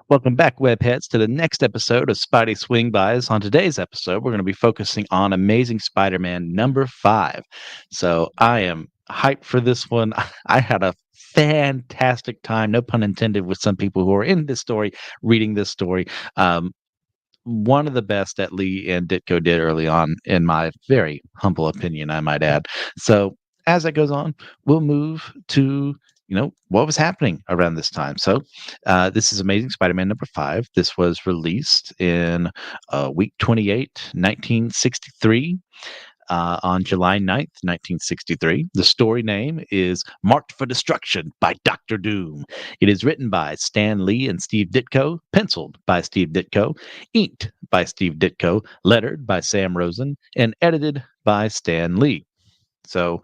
Welcome back, webheads, to the next episode of Spidey Swing-Bys. On today's episode, we're going to be focusing on Amazing Spider-Man number 5. So I am hyped for this one. I had a fantastic time, no pun intended, with some people who are in this story, reading this story. Um, One of the best that Lee and Ditko did early on, in my very humble opinion, I might add. So as that goes on, we'll move to what was happening around this time. So this is Amazing Spider-Man number 5. This was released in week 28, 1963. On July 9th, 1963. The story name is Marked for Destruction by Doctor Doom. It is written by Stan Lee and Steve Ditko, penciled by Steve Ditko, inked by Steve Ditko, lettered by Sam Rosen, and edited by Stan Lee. So,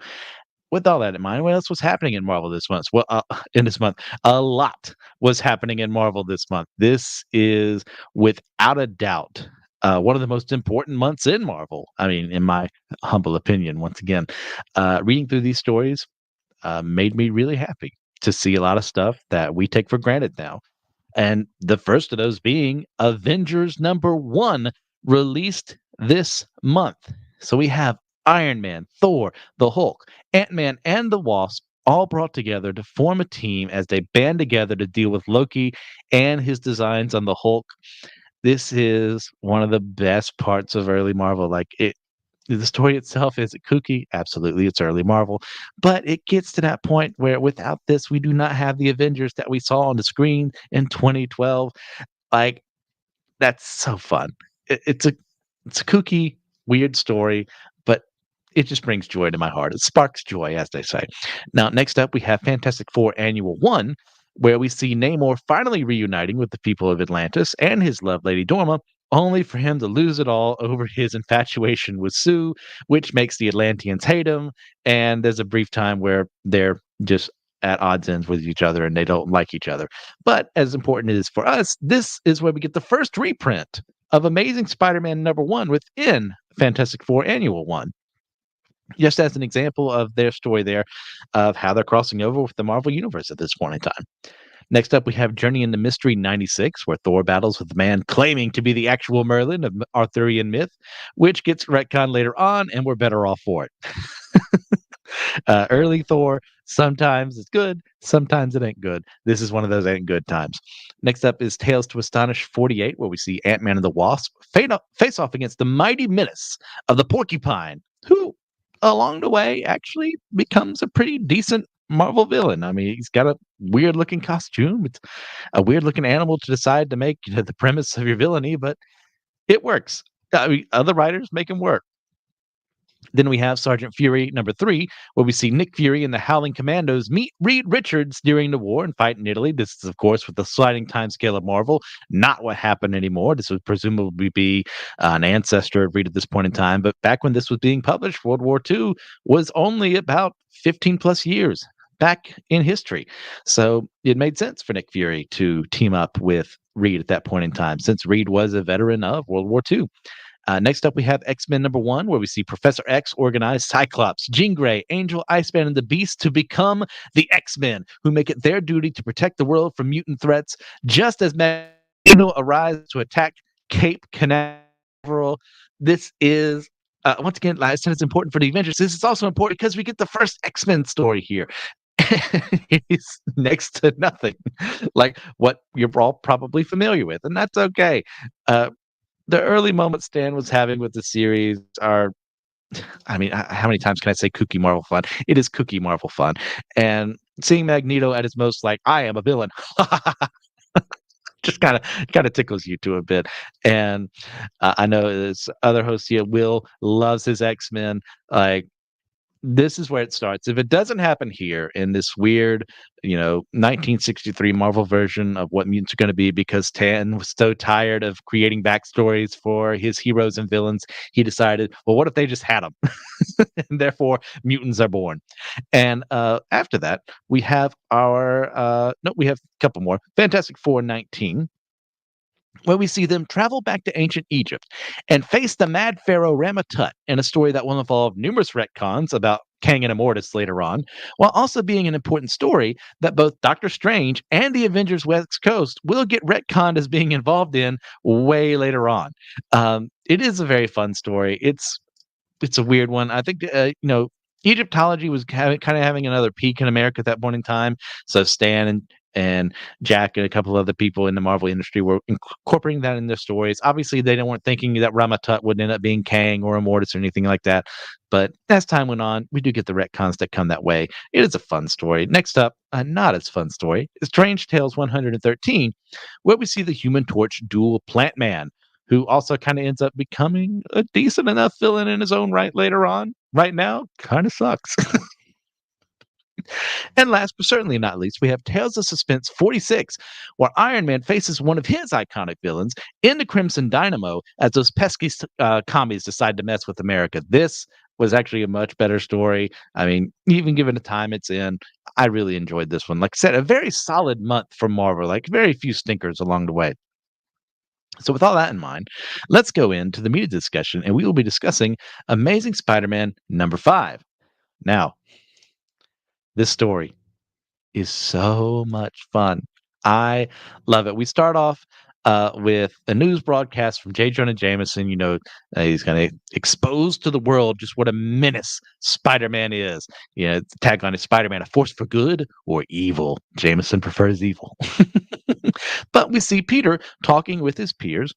with all that in mind, what else was happening in Marvel this month? Well, in this month, a lot was happening in Marvel this month. This is, without a doubt, one of the most important months in Marvel. I mean, in my humble opinion, once again, reading through these stories made me really happy to see a lot of stuff that we take for granted now. And the first of those being Avengers number 1, released this month. So we have Iron Man, Thor, the Hulk, Ant-Man, and the Wasp all brought together to form a team as they band together to deal with Loki and his designs on the Hulk. This is one of the best parts of early Marvel. The story itself, is it kooky? Absolutely, it's early Marvel, but it gets to that point where without this, we do not have the Avengers that we saw on the screen in 2012. Like, that's so fun. It's a kooky, weird story, but it just brings joy to my heart. It sparks joy, as they say. Now, next up, we have Fantastic Four Annual 1, where we see Namor finally reuniting with the people of Atlantis and his love lady Dorma, only for him to lose it all over his infatuation with Sue, which makes the Atlanteans hate him. And there's a brief time where they're just at odds ends with each other and they don't like each other. But as important as it is for us, this is where we get the first reprint of Amazing Spider-Man number 1 within Fantastic Four Annual 1, just as an example of their story there, of how they're crossing over with the Marvel Universe at this point in time. Next up, we have Journey into Mystery 96, where Thor battles with the man claiming to be the actual Merlin of Arthurian myth, which gets retconned later on, and we're better off for it. Early Thor, sometimes it's good, sometimes it ain't good. This is one of those ain't good times. Next up is Tales to Astonish 48, where we see Ant-Man and the Wasp face off against the mighty menace of the Porcupine, who, along the way, actually becomes a pretty decent Marvel villain. I mean, he's got a weird looking costume. It's a weird looking animal to decide to make the premise of your villainy, but it works. I mean, other writers make him work. Then we have Sergeant Fury number 3, where we see Nick Fury and the Howling Commandos meet Reed Richards during the war and fight in Italy. This is, of course, with the sliding timescale of Marvel, not what happened anymore. This would presumably be an ancestor of Reed at this point in time. But back when this was being published, World War II was only about 15 plus years back in history. So it made sense for Nick Fury to team up with Reed at that point in time, since Reed was a veteran of World War II. Next up, we have X-Men number 1, where we see Professor X organize Cyclops, Jean Grey, Angel, Iceman, and the Beast to become the X-Men, who make it their duty to protect the world from mutant threats, just as Magneto arrives to attack Cape Canaveral. This is, once again, like I said, it's important for the Avengers. This is also important because we get the first X-Men story here. It's next to nothing like what you're all probably familiar with, and that's okay. The early moments Stan was having with the series are, I mean, how many times can I say kooky Marvel fun? It is kooky Marvel fun. And seeing Magneto at his most, like, I am a villain, just kind of tickles you to a bit. And I know this other host here, Will, loves his X-Men. Like, this is where it starts. If it doesn't happen here in this weird, 1963 Marvel version of what mutants are going to be, because Tan was so tired of creating backstories for his heroes and villains, he decided, well, what if they just had them? And therefore, mutants are born. And after that, we have we have a couple more. Fantastic Four 19, where we see them travel back to ancient Egypt and face the mad pharaoh Ramatut in a story that will involve numerous retcons about Kang and Immortus later on, while also being an important story that both Doctor Strange and the Avengers West Coast will get retconned as being involved in way later on. It is a very fun story. It's a weird one. I think Egyptology was kind of having another peak in America at that point in time. So Stan and Jack and a couple other people in the Marvel industry were incorporating that in their stories. Obviously, they weren't thinking that Ramatut would end up being Kang or Immortus or anything like that. But as time went on, we do get the retcons that come that way. It is a fun story. Next up, a not as fun story is Strange Tales 113, where we see the Human Torch duel Plant Man, who also kind of ends up becoming a decent enough villain in his own right later on. Right now, kind of sucks. And last but certainly not least, we have Tales of Suspense 46, where Iron Man faces one of his iconic villains in the Crimson Dynamo as those pesky commies decide to mess with America. This was actually a much better story. I mean, even given the time it's in, I really enjoyed this one. Like I said, a very solid month for Marvel, like very few stinkers along the way. So, with all that in mind, let's go into the media discussion, and we will be discussing Amazing Spider Man #5. Now, this story is so much fun. I love it. We start off with a news broadcast from J. Jonah Jameson. He's going to expose to the world just what a menace Spider Man is. The tagline is Spider Man, a force for good or evil. Jameson prefers evil. But we see Peter talking with his peers,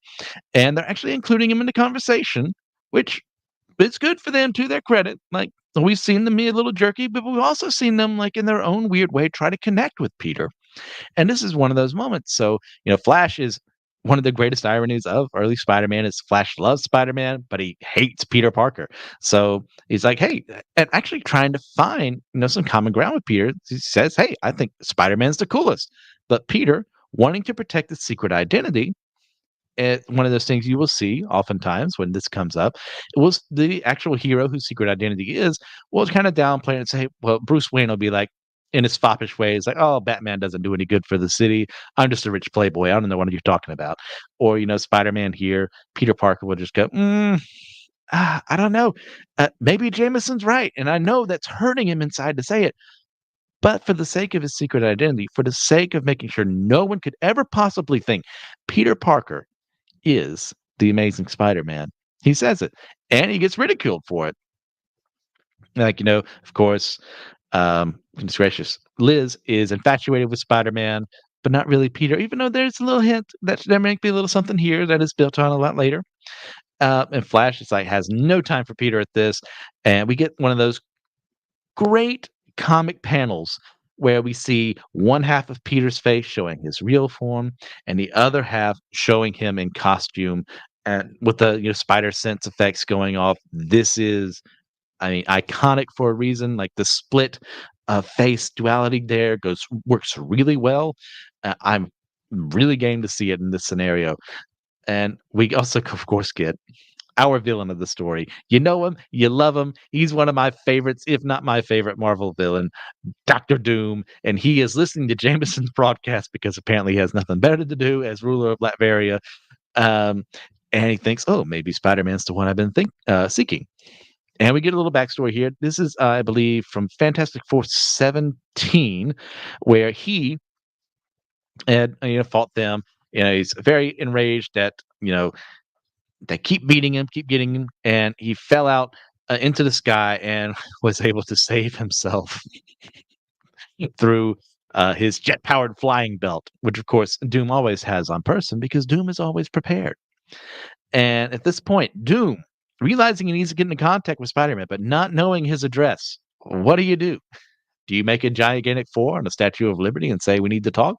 and they're actually including him in the conversation, which it's good for them to their credit. Like, we've seen them be a little jerky, but we've also seen them, like, in their own weird way, try to connect with Peter. And this is one of those moments. So, Flash is one of the greatest ironies of early Spider-Man is Flash loves Spider-Man, but he hates Peter Parker. So he's like, hey, and actually trying to find, some common ground with Peter. He says, hey, I think Spider-Man's the coolest. But Peter, wanting to protect his secret identity, one of those things you will see oftentimes when this comes up was the actual hero whose secret identity is will kind of downplay it and say, well, Bruce Wayne will be like, in his foppish ways, like, oh, Batman doesn't do any good for the city. I'm just a rich playboy. I don't know what you're talking about. Or, Spider-Man here, Peter Parker will just go, I don't know. Maybe Jameson's right. And I know that's hurting him inside to say it. But for the sake of his secret identity, for the sake of making sure no one could ever possibly think Peter Parker is the Amazing Spider-Man. He says it, and he gets ridiculed for it. Like, of course, goodness gracious, Liz is infatuated with Spider-Man, but not really Peter, even though there's a little hint that there might be a little something here that is built on a lot later. And Flash is like has no time for Peter at this, and we get one of those great comic panels where we see one half of Peter's face showing his real form and the other half showing him in costume and with the spider sense effects going off. This is, I mean, iconic for a reason. Like the split face duality there works really well. I'm really game to see it in this scenario. And we also, of course, get our villain of the story. You know him, you love him. He's one of my favorites, if not my favorite Marvel villain, Doctor Doom. And he is listening to Jameson's broadcast because apparently he has nothing better to do as ruler of Latveria. Um, and he thinks, oh, maybe Spider-Man's the one I've been seeking. And we get a little backstory here. This is, I believe, from Fantastic Four 17, where he had fought them. He's very enraged that they keep beating him, keep getting him, and he fell out into the sky and was able to save himself through his jet-powered flying belt, which of course Doom always has on person because Doom is always prepared. And at this point, Doom, realizing he needs to get into contact with Spider-Man, but not knowing his address, what do you do? Do you make a gigantic 4 on the Statue of Liberty and say, we need to talk?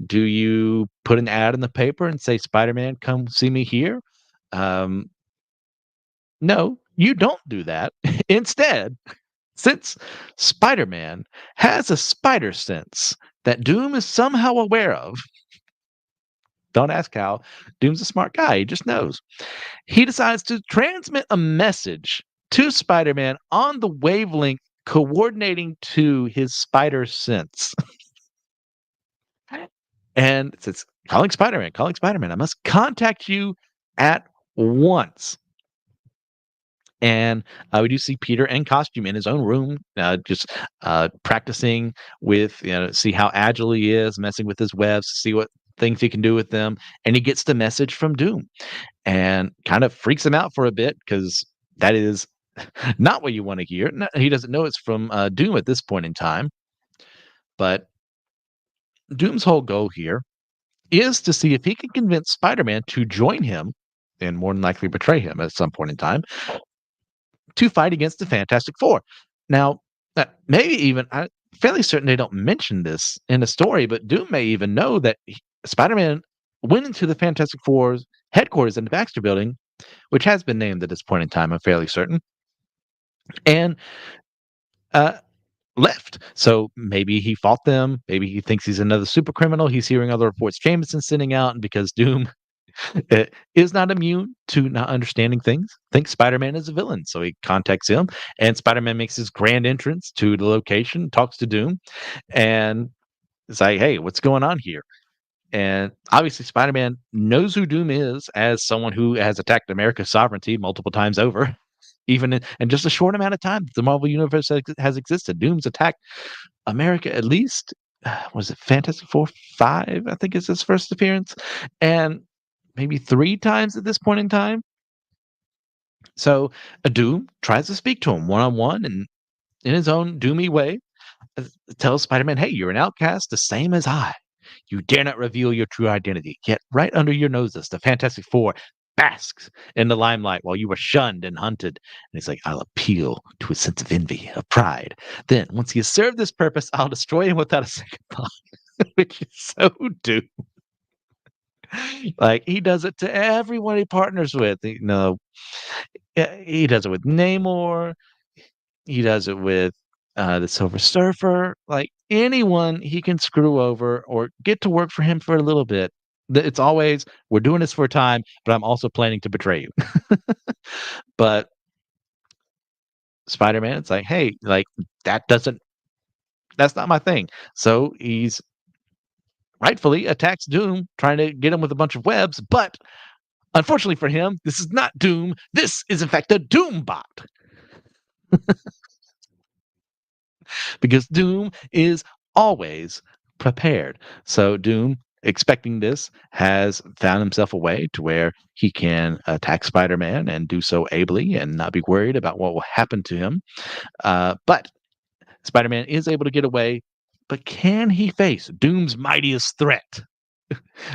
Do you put an ad in the paper and say, Spider-Man, come see me here? Um, no, you don't do that. Instead, since Spider-Man has a spider sense that Doom is somehow aware of, don't ask how, Doom's a smart guy, he just knows. He decides to transmit a message to Spider-Man on the wavelength coordinating to his spider sense. And it says, calling Spider-Man, I must contact you at once. And we do see Peter in costume in his own room, just practicing with, see how agile he is, messing with his webs, see what things he can do with them. And he gets the message from Doom and kind of freaks him out for a bit because that is not what you want to hear. No, he doesn't know it's from Doom at this point in time. But Doom's whole goal here is to see if he can convince Spider Man to join him and more than likely betray him at some point in time to fight against the Fantastic Four. Now, maybe even I'm fairly certain they don't mention this in the story, but Doom may even know that Spider-Man went into the Fantastic Four's headquarters in the Baxter Building, which has been named at this point in time. I'm fairly certain, and uh, left. So maybe he fought them. Maybe he thinks he's another super criminal. He's hearing other reports Jameson's sending out, and because Doom is not immune to not understanding things. Thinks Spider-Man is a villain, so he contacts him, and Spider-Man makes his grand entrance to the location, talks to Doom, and it's like, "Hey, what's going on here?" And obviously, Spider-Man knows who Doom is as someone who has attacked America's sovereignty multiple times over. Even in just a short amount of time, the Marvel Universe has existed. Doom's attacked America at least, was it Fantastic Four 5, I think is his first appearance, and maybe 3 times at this point in time. So, Doom tries to speak to him one-on-one and in his own doomy way, uh, tells Spider-Man, "Hey, you're an outcast the same as I. You dare not reveal your true identity. Yet right under your noses, the Fantastic Four basks in the limelight while you were shunned and hunted." And he's like, "I'll appeal to his sense of envy, of pride. Then, once he has served this purpose, I'll destroy him without a second thought." Which is so Doom. Like, he does it to everyone he partners with. Yeah, he does it with Namor. He does it with the Silver Surfer. Like anyone he can screw over or get to work for him for a little bit. It's always, "We're doing this for a time, but I'm also planning to betray you." But Spider-Man, it's like, "Hey, like that doesn't that's not my thing." So he's rightfully attacks Doom, trying to get him with a bunch of webs. But unfortunately for him, this is not Doom. This is in fact a Doom bot. Because Doom is always prepared. So Doom, expecting this, has found himself a way to where he can attack Spider-Man and do so ably and not be worried about what will happen to him. But Spider-Man is able to get away. But can he face Doom's mightiest threat,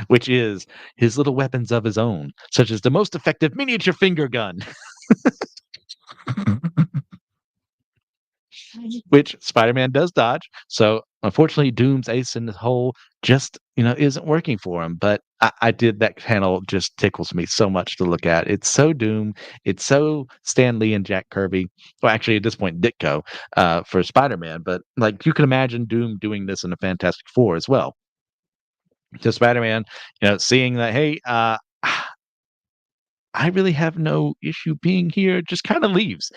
which is his little weapons of his own, such as the most effective miniature finger gun, which Spider-Man does dodge. So unfortunately, Doom's ace in the hole just isn't working for him. But I did that panel just tickles me so much to look at. It's so Doom. It's so Stan Lee and Jack Kirby. Well, actually, at this point, Ditko for Spider-Man. But like you can imagine Doom doing this in the Fantastic Four as well. To Spider-Man, seeing that, hey, I really have no issue being here, just kind of leaves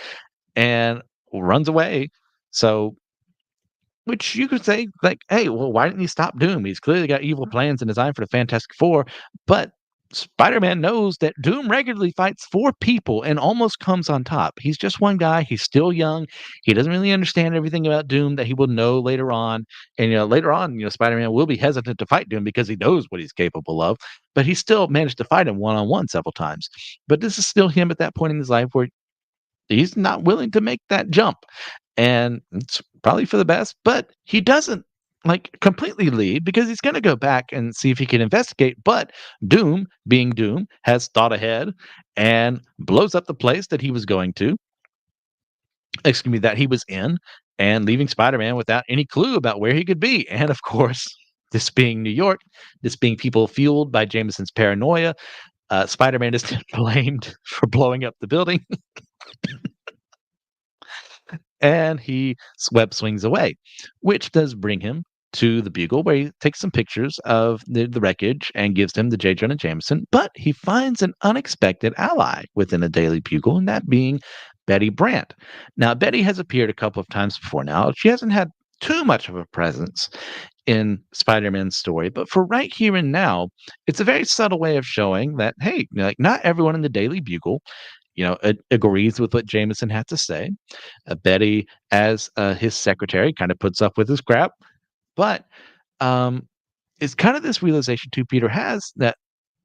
and runs away. So, which you could say, like, "Hey, well, why didn't he stop Doom? He's clearly got evil plans in design for the Fantastic Four." But Spider-Man knows that Doom regularly fights 4 people and almost comes on top. He's just one guy. He's still young. He doesn't really understand everything about Doom that he will know later on. And later on, Spider-Man will be hesitant to fight Doom because he knows what he's capable of. But he still managed to fight him one-on-one several times. But this is still him at that point in his life where he's not willing to make that jump. And it's probably for the best, but he doesn't like completely leave because he's going to go back and see if he can investigate. But Doom, being Doom, has thought ahead and blows up the place that he was going to, excuse me, that he was in, and leaving Spider-Man without any clue about where he could be. And of course, this being New York, this being people fueled by Jameson's paranoia, Spider-Man is blamed for blowing up the building. And he web swings away, which does bring him to the Bugle, where he takes some pictures of the wreckage and gives them to J. Jonah Jameson. But he finds an unexpected ally within the Daily Bugle, and that being Betty Brant. Now, Betty has appeared a couple of times before now. She hasn't had too much of a presence in Spider-Man's story, but for right here and now, it's a very subtle way of showing that, hey, like not everyone in the Daily Bugle agrees with what Jameson had to say. Betty, as his secretary, kind of puts up with his crap, but um, it's kind of this realization too Peter has that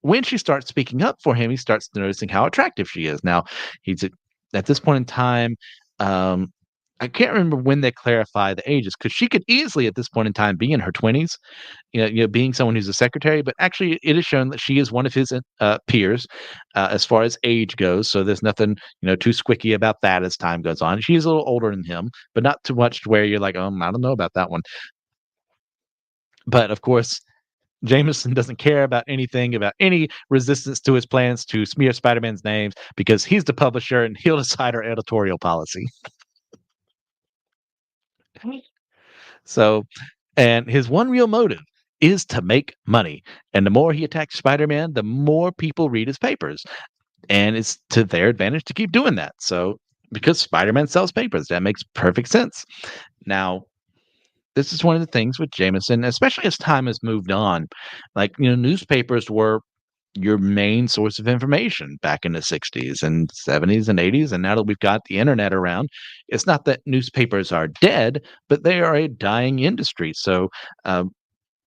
when she starts speaking up for him, he starts noticing how attractive she is. Now, he's at this point in time, um, I can't remember when they clarify the ages because she could easily at this point in time be in her 20s, being someone who's a secretary, but actually it is shown that she is one of his peers as far as age goes. So there's nothing, too squicky about that as time goes on. She's a little older than him, but not too much to where you're like, I don't know about that one. But of course, Jameson doesn't care about anything, about any resistance to his plans to smear Spider-Man's names because he's the publisher and he'll decide our editorial policy. So, and his one real motive is to make money. And the more he attacks Spider-Man, the more people read his papers. And it's to their advantage to keep doing that. So, because Spider-Man sells papers, that makes perfect sense. Now, this is one of the things with Jameson, especially as time has moved on. Like, newspapers were your main source of information back in the 60s and 70s and 80s. And now that we've got the internet around, it's not that newspapers are dead, but they are a dying industry. So,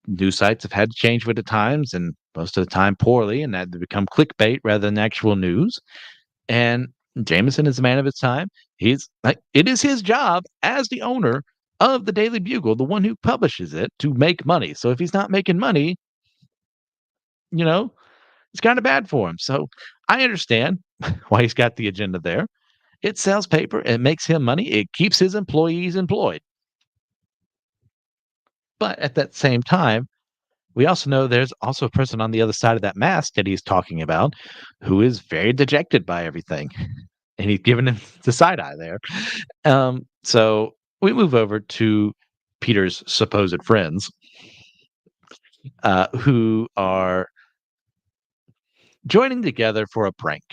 news sites have had to change with the times and most of the time poorly, and that they become clickbait rather than actual news. And Jameson is a man of his time. He's like, it is his job as the owner of the Daily Bugle, the one who publishes it, to make money. So if he's not making money, you know, it's kind of bad for him. So I understand why he's got the agenda there. It sells paper, it makes him money, it keeps his employees employed. But at that same time, we also know there's also a person on the other side of that mask that he's talking about who is very dejected by everything. And he's giving him the side eye there. So we move over to Peter's supposed friends, who are joining together for a prank.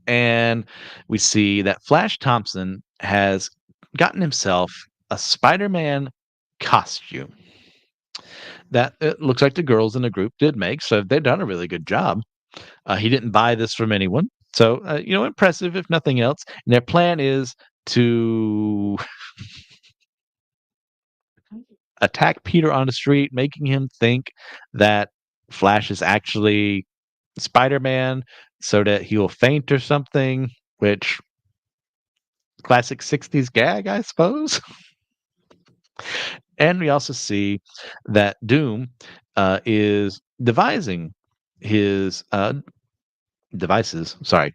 And we see that Flash Thompson has gotten himself a Spider-Man costume that it looks like the girls in the group did make, so they've done a really good job. He didn't buy this from anyone, so impressive if nothing else. And their plan is to attack Peter on the street, making him think that Flash is actually Spider-Man, so that he will faint or something. Which classic '60s gag, I suppose. And we also see that Doom is devising his devices. Sorry,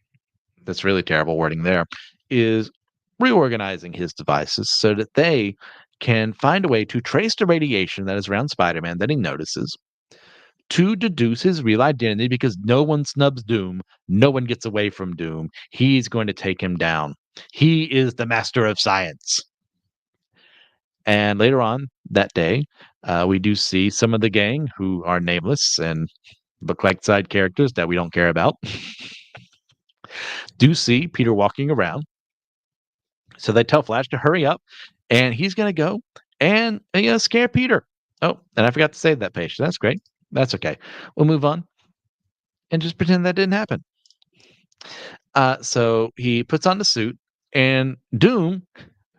that's really terrible wording there. Is reorganizing his devices so that they can find a way to trace the radiation that is around Spider-Man that he notices, to deduce his real identity because no one snubs Doom. No one gets away from Doom. He's going to take him down. He is the master of science. And later on that day, we do see some of the gang who are nameless and look like side characters that we don't care about. Do see Peter walking around. So they tell Flash to hurry up, and he's going to go and scare Peter. Oh, and I forgot to save that page. That's great. That's okay. We'll move on and just pretend that didn't happen. So he puts on the suit, and Doom,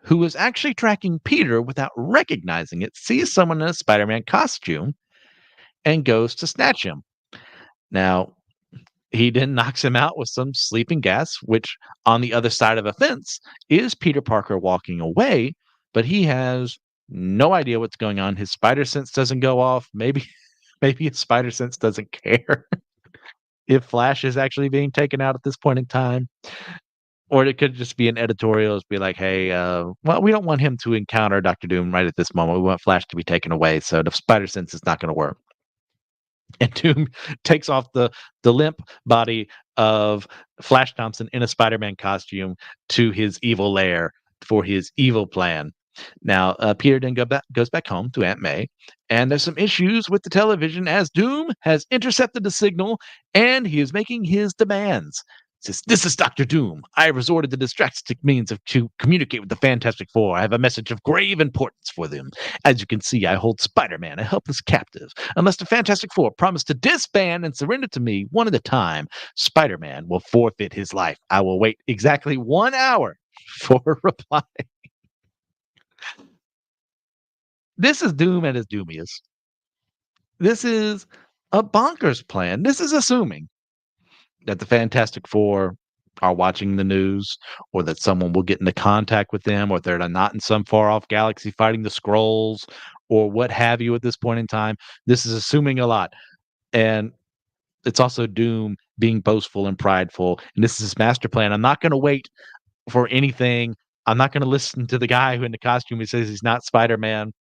who is actually tracking Peter without recognizing it, sees someone in a Spider-Man costume and goes to snatch him. Now, he then knocks him out with some sleeping gas, which on the other side of a fence is Peter Parker walking away, but he has no idea what's going on. His spider sense doesn't go off. Maybe his spider sense doesn't care if Flash is actually being taken out at this point in time. Or it could just be an editorial, be like, hey, well, we don't want him to encounter Doctor Doom right at this moment. We want Flash to be taken away, so the spider sense is not going to work. And Doom takes off the limp body of Flash Thompson in a Spider-Man costume to his evil lair for his evil plan. Now, Peter then goes back home to Aunt May, and there's some issues with the television as Doom has intercepted the signal, and he is making his demands. Says, "This is Doctor Doom. I have resorted to drastic means to communicate with the Fantastic Four. I have a message of grave importance for them. As you can see, I hold Spider-Man, a helpless captive. Unless the Fantastic Four promise to disband and surrender to me one at a time, Spider-Man will forfeit his life. I will wait exactly 1 hour for a reply." This is Doom at his doomiest. This is a bonkers plan. This is assuming that the Fantastic Four are watching the news, or that someone will get into contact with them, or they're not in some far off galaxy fighting the scrolls, or what have you at this point in time. This is assuming a lot. And it's also Doom being boastful and prideful. And this is his master plan. I'm not going to wait for anything. I'm not going to listen to the guy who in the costume who says he's not Spider-Man.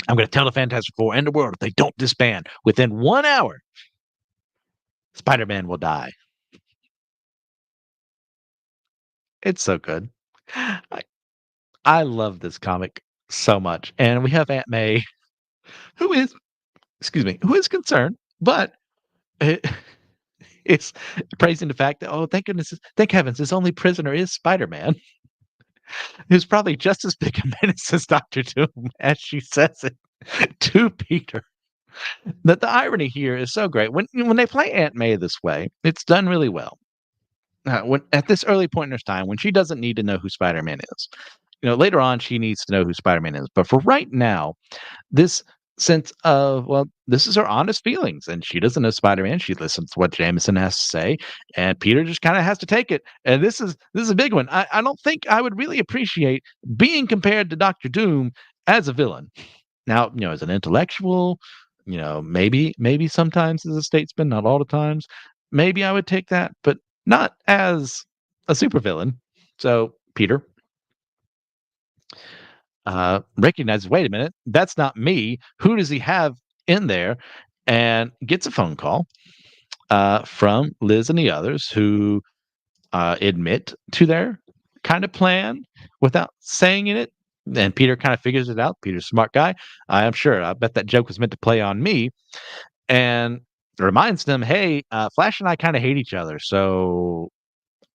I'm going to tell the Fantastic Four and the world if they don't disband within 1 hour, Spider-Man will die. It's so good. I, I love this comic so much. And we have Aunt May, who is, excuse me, who is concerned, but it, it's praising the fact that, oh, thank goodness, thank heavens, his only prisoner is Spider-Man, who's probably just as big a menace as Doctor Doom, as she says it to Peter. That the irony here is so great. When they play Aunt May this way, it's done really well. When at this early point in her time, when she doesn't need to know who Spider-Man is, later on she needs to know who Spider-Man is. But for right now, this sense of, well, this is her honest feelings, and she doesn't know Spider-Man. She listens to what Jameson has to say, and Peter just kind of has to take it. And this is a big one. I don't think I would really appreciate being compared to Doctor Doom as a villain. Now, as an intellectual, maybe sometimes as a statesman, not all the times. Maybe I would take that, but not as a supervillain. So Peter recognizes, wait a minute, that's not me. Who does he have in there? And gets a phone call from Liz and the others, who admit to their kind of plan without saying it. And Peter kind of figures it out. Peter's a smart guy. I am sure. I bet that joke was meant to play on me. And reminds them, hey, Flash and I kind of hate each other, so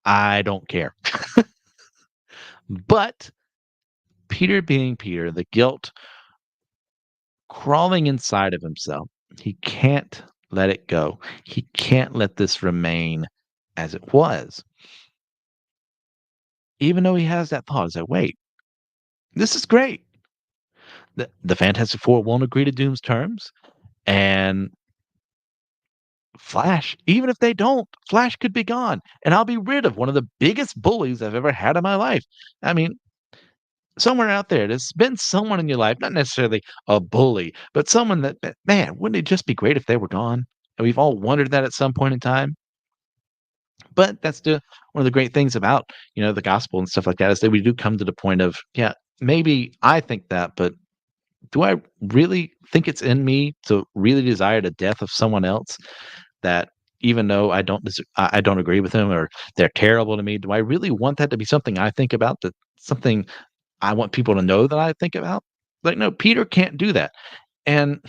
I don't care. But Peter being Peter, the guilt crawling inside of himself, he can't let it go. He can't let this remain as it was. Even though he has that thought, he's like, wait, this is great. The Fantastic Four won't agree to Doom's terms, and Flash, even if they don't, Flash could be gone, and I'll be rid of one of the biggest bullies I've ever had in my life. I mean, somewhere out there, there's been someone in your life, not necessarily a bully, but someone that, man, wouldn't it just be great if they were gone? And we've all wondered that at some point in time. But that's one of the great things about, the gospel and stuff like that, is that we do come to the point of, yeah, maybe I think that, but do I really think it's in me to really desire the death of someone else? That even though I don't agree with them, or they're terrible to me, do I really want that to be something I think about? That something I want people to know that I think about? Like, no, Peter can't do that. And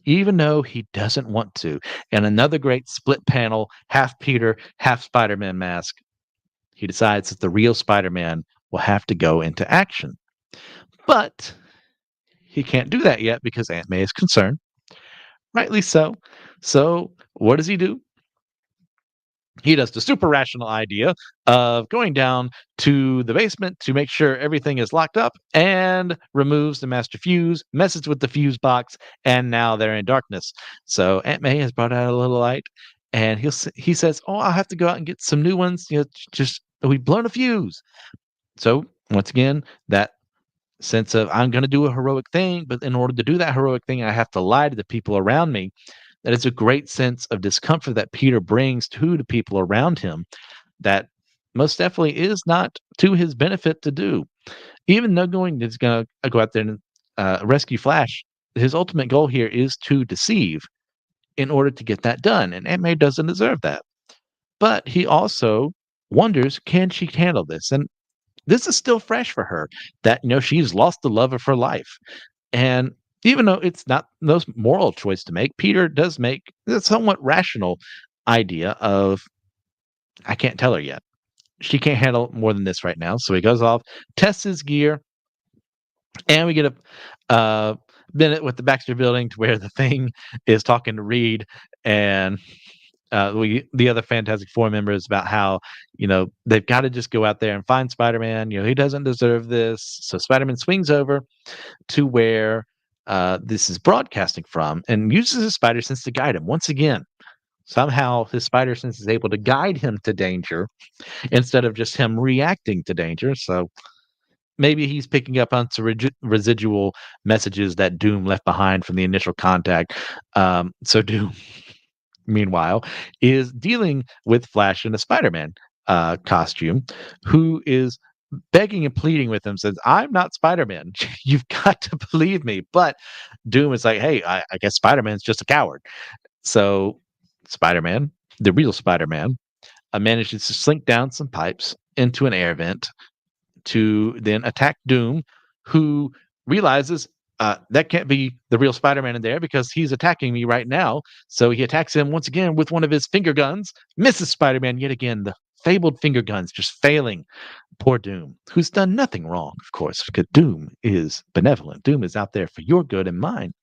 even though he doesn't want to, and another great split panel, half Peter, half Spider-Man mask, he decides that the real Spider-Man will have to go into action. But he can't do that yet because Aunt May is concerned. Rightly so. So what does he do? He does the super rational idea of going down to the basement to make sure everything is locked up, and removes the master fuse, messes with the fuse box, and now they're in darkness. So Aunt May has brought out a little light, and he says, "Oh, I'll have to go out and get some new ones. Just we've blown a fuse." So once again, that sense of, I'm going to do a heroic thing, but in order to do that heroic thing, I have to lie to the people around me. That is a great sense of discomfort that Peter brings to the people around him, that most definitely is not to his benefit to do. Even though he's going to go out there and rescue Flash, his ultimate goal here is to deceive in order to get that done. And Aunt May doesn't deserve that. But he also wonders, can she handle this? And this is still fresh for her, that, she's lost the love of her life. And even though it's not the most moral choice to make, Peter does make a somewhat rational idea of, I can't tell her yet. She can't handle more than this right now. So he goes off, tests his gear, and we get a minute with the Baxter building to where the Thing is talking to Reed and the other Fantastic Four members about how they've got to just go out there and find Spider-Man. He doesn't deserve this. So Spider-Man swings over to where this is broadcasting from and uses his spider sense to guide him once again. Somehow his spider sense is able to guide him to danger instead of just him reacting to danger. So maybe he's picking up on some residual messages that Doom left behind from the initial contact. So Doom, meanwhile, is dealing with Flash in a Spider-Man costume, who is begging and pleading with him, says, "I'm not Spider-Man. You've got to believe me." But Doom is like, "Hey, I guess Spider-Man's just a coward." So Spider-Man, the real Spider-Man, manages to slink down some pipes into an air vent to then attack Doom, who realizes that can't be the real Spider-Man in there because he's attacking me right now. So he attacks him once again with one of his finger guns, misses Spider-Man yet again. The fabled finger guns just failing poor Doom, who's done nothing wrong, of course, because Doom is benevolent. Doom is out there for your good and mine.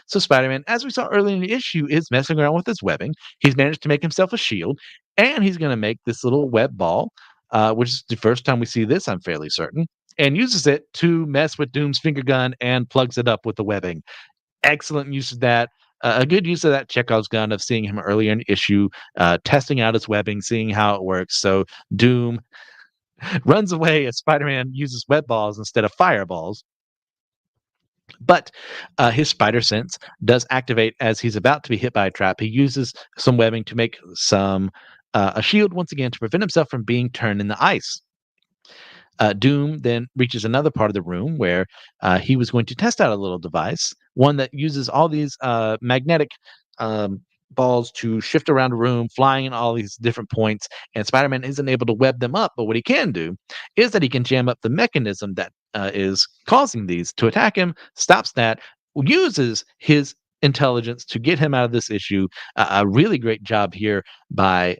So Spider-Man, as we saw earlier in the issue, is messing around with his webbing. He's managed to make himself a shield, and he's going to make this little web ball, which is the first time we see this, I'm fairly certain, and uses it to mess with Doom's finger gun and plugs it up with the webbing. Excellent use of that. A good use of that Chekhov's gun of seeing him earlier in the issue, testing out his webbing, seeing how it works. So Doom runs away as Spider-Man uses web balls instead of fireballs. But his spider sense does activate as he's about to be hit by a trap. He uses some webbing to make a shield once again to prevent himself from being turned in the ice. Doom then reaches another part of the room where he was going to test out a little device, one that uses all these magnetic um, balls to shift around the room, flying in all these different points. And Spider Man isn't able to web them up, but what he can do is that he can jam up the mechanism that is causing these to attack him, stops that, uses his intelligence to get him out of this issue. A really great job here by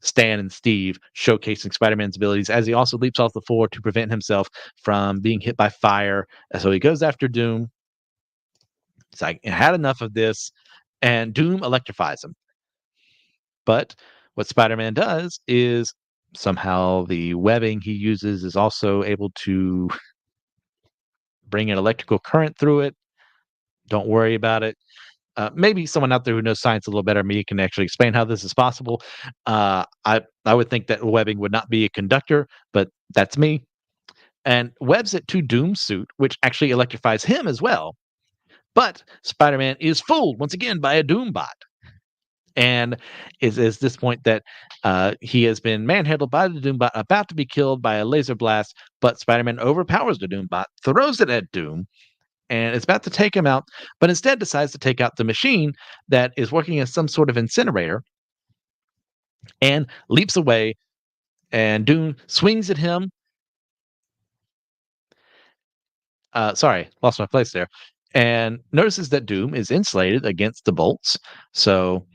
Stan and Steve showcasing Spider-Man's abilities as he also leaps off the floor to prevent himself from being hit by fire. So he goes after Doom. He's like, I had enough of this, and Doom electrifies him. But what Spider-Man does is somehow the webbing he uses is also able to bring an electrical current through it. Don't worry about it. Maybe someone out there who knows science a little better than me can actually explain how this is possible. I would think that webbing would not be a conductor, but that's me. And webs it to Doom's suit, which actually electrifies him as well. But Spider-Man is fooled once again by a Doombot, and is this point that he has been manhandled by the Doombot, about to be killed by a laser blast. But Spider-Man overpowers the Doombot, throws it at Doom, and is about to take him out, but instead decides to take out the machine that is working as some sort of incinerator and leaps away. And Doom swings at him. Sorry, lost my place there. And notices that Doom is insulated against the bolts. So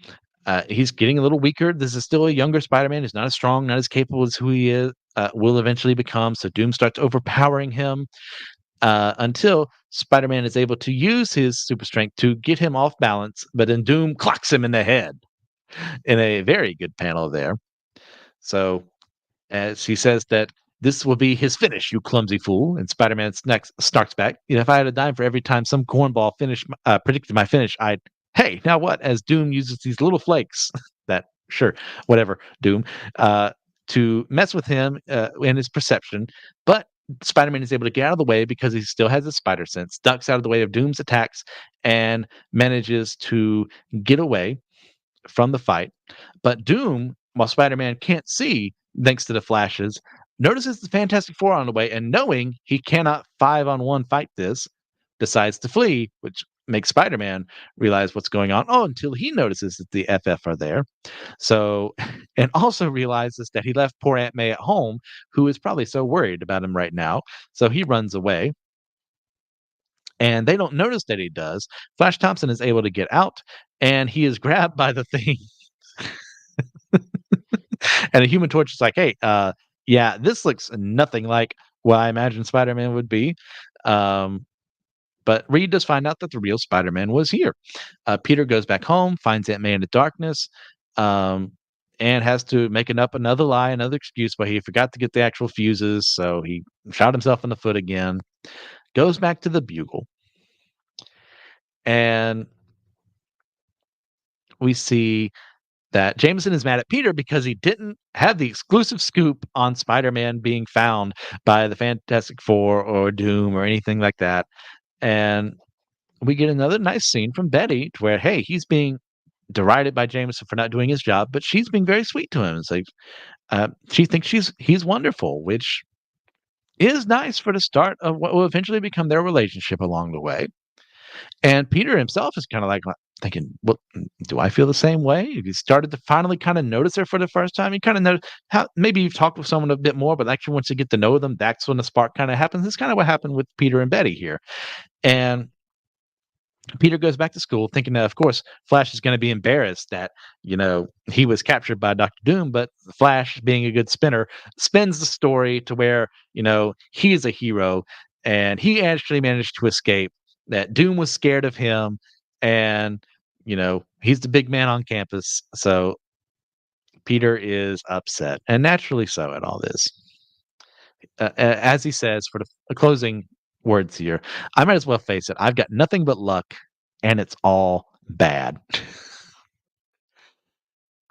he's getting a little weaker. This is still a younger Spider-Man. He's not as strong, not as capable as who he is, will eventually become. So Doom starts overpowering him. Until Spider-Man is able to use his super strength to get him off balance, but then Doom clocks him in the head in a very good panel there. So as he says that this will be his finish, you clumsy fool, and Spider-Man snarks back, if I had a dime for every time some cornball predicted my finish, hey, now what? As Doom uses these little flakes that, sure, whatever, Doom, to mess with him in his perception, but Spider-Man is able to get out of the way because he still has a spider sense, ducks out of the way of Doom's attacks, and manages to get away from the fight. But Doom, while Spider-Man can't see, thanks to the flashes, notices the Fantastic Four on the way, and knowing he cannot 5-on-1 fight this, decides to flee, which makes Spider-Man realize what's going on. Oh, until he notices that the FF are there. So, and also realizes that he left poor Aunt May at home, who is probably so worried about him right now. So he runs away. And they don't notice that he does. Flash Thompson is able to get out, and he is grabbed by the Thing. And the Human Torch is like, "Hey, yeah, this looks nothing like what I imagined Spider-Man would be." Um, but Reed does find out that the real Spider-Man was here. Peter goes back home, finds Aunt May in the darkness, um, and has to make up another lie, another excuse, but he forgot to get the actual fuses, so he shot himself in the foot again. Goes back to the Bugle, and we see that Jameson is mad at Peter because he didn't have the exclusive scoop on Spider-Man being found by the Fantastic Four or Doom or anything like that. And we get another nice scene from Betty to where, hey, he's being derided by Jameson for not doing his job, but she's being very sweet to him. It's like she thinks he's wonderful, which is nice for the start of what will eventually become their relationship along the way. And Peter himself is kind of like thinking, "Well, do I feel the same way?" He started to finally kind of notice her for the first time. He kind of knows how maybe you've talked with someone a bit more, but actually once you get to know them, that's when the spark kind of happens. It's kind of what happened with Peter and Betty here. And Peter goes back to school thinking that, of course, Flash is going to be embarrassed that, he was captured by Dr. Doom, but Flash, being a good spinner, spins the story to where, he's a hero and he actually managed to escape, that Doom was scared of him, and, he's the big man on campus. So Peter is upset, and naturally so at all this. As he says, for the closing words here, I might as well face it. I've got nothing but luck, and it's all bad.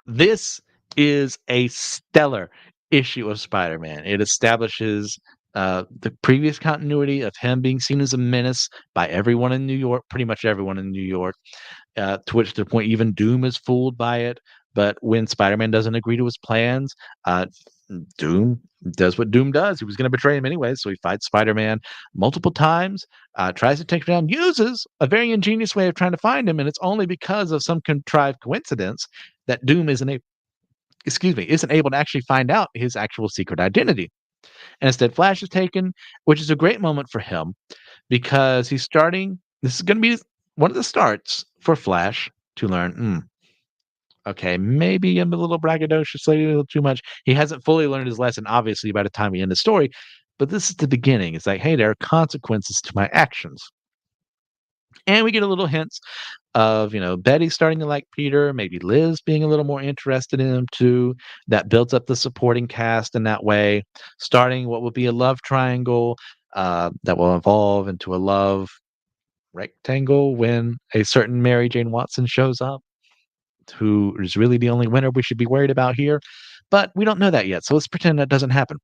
This is a stellar issue of Spider-Man. It establishes the previous continuity of him being seen as a menace by everyone in New York, pretty much everyone in New York, to which the point even Doom is fooled by it. But when Spider-Man doesn't agree to his plans, Doom does what Doom does. He was going to betray him anyway, so he fights Spider-Man multiple times, tries to take him down, uses a very ingenious way of trying to find him, and it's only because of some contrived coincidence that Doom isn't able to actually find out his actual secret identity. And instead, Flash is taken, which is a great moment for him because he's starting. This is going to be one of the starts for Flash to learn. Okay, maybe I'm a little braggadocious, a little too much. He hasn't fully learned his lesson, obviously, by the time we end the story. But this is the beginning. It's like, hey, there are consequences to my actions. And we get a little hints of, Betty starting to like Peter, maybe Liz being a little more interested in him too. That builds up the supporting cast in that way, starting what will be a love triangle that will evolve into a love rectangle when a certain Mary Jane Watson shows up, who is really the only winner we should be worried about here. But we don't know that yet, so let's pretend that doesn't happen.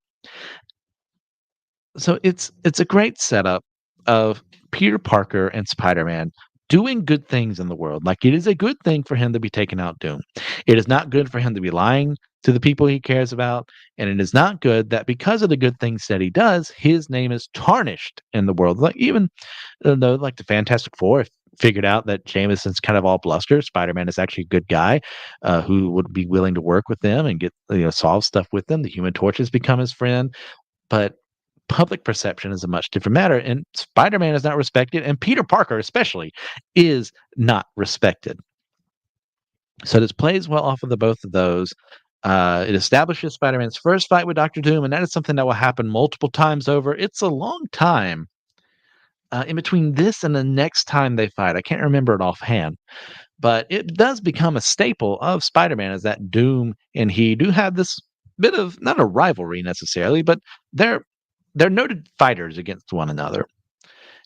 So it's a great setup of Peter Parker and Spider-Man doing good things in the world. Like, it is a good thing for him to be taking out Doom. It is not good for him to be lying to the people he cares about, and it is not good that because of the good things that he does, his name is tarnished in the world. Like, even though, like, the Fantastic Four figured out that Jameson's kind of all bluster, Spider-Man is actually a good guy who would be willing to work with them and get solve stuff with them. The Human Torch has become his friend, but public perception is a much different matter, and Spider-Man is not respected, and Peter Parker especially is not respected. So this plays well off of the both of those. It establishes Spider-Man's first fight with Doctor Doom, and that is something that will happen multiple times over. It's a long time in between this and the next time they fight. I can't remember it offhand, but it does become a staple of Spider-Man, is that Doom and he do have this bit of, not a rivalry necessarily, but they're noted fighters against one another.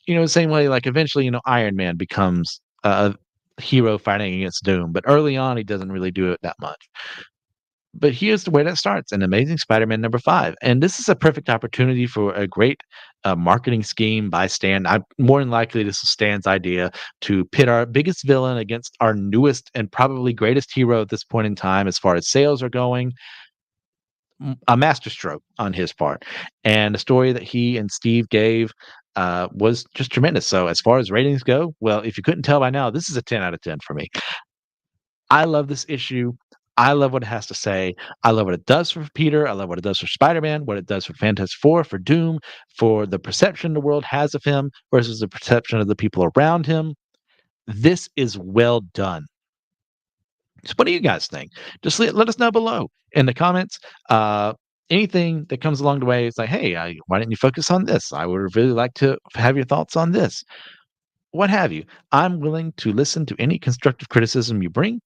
The same way, like, eventually, Iron Man becomes a hero fighting against Doom, but early on he doesn't really do it that much. But here's the way that starts: an Amazing Spider-Man #5, and this is a perfect opportunity for a great marketing scheme by Stan. More than likely, this is Stan's idea to pit our biggest villain against our newest and probably greatest hero at this point in time, as far as sales are going. A masterstroke on his part, and the story that he and Steve gave was just tremendous. So as far as ratings go, well, if you couldn't tell by now, this is a 10 out of 10 for me. I love this issue. I love what it has to say. I love what it does for Peter. I love what it does for Spider-Man, what it does for Fantastic Four, for Doom, for the perception the world has of him versus the perception of the people around him. This is well done. So what do you guys think? Just let us know below. in the comments. Uh, Anything that comes along the way, it's like, hey, why didn't you focus on this? I would really like to have your thoughts on this. What have you? I'm willing to listen to any constructive criticism you bring.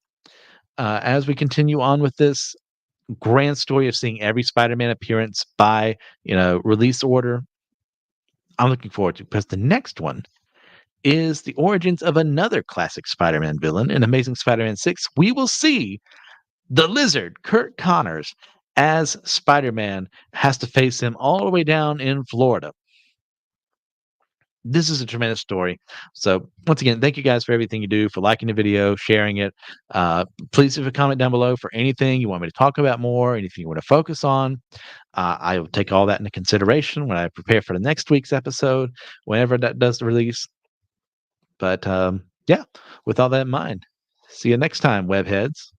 As we continue on with this grand story of seeing every Spider-Man appearance by release order, I'm looking forward to, because the next one is the origins of another classic Spider-Man villain in Amazing Spider-Man 6. We will see the Lizard, Kurt Connors, as Spider-Man has to face him all the way down in Florida. This is a tremendous story. So once again, thank you guys for everything you do, for liking the video, sharing it. Please leave a comment down below for anything you want me to talk about more, anything you want to focus on. I will take all that into consideration when I prepare for the next week's episode, whenever that does release. But yeah, with all that in mind, see you next time, webheads.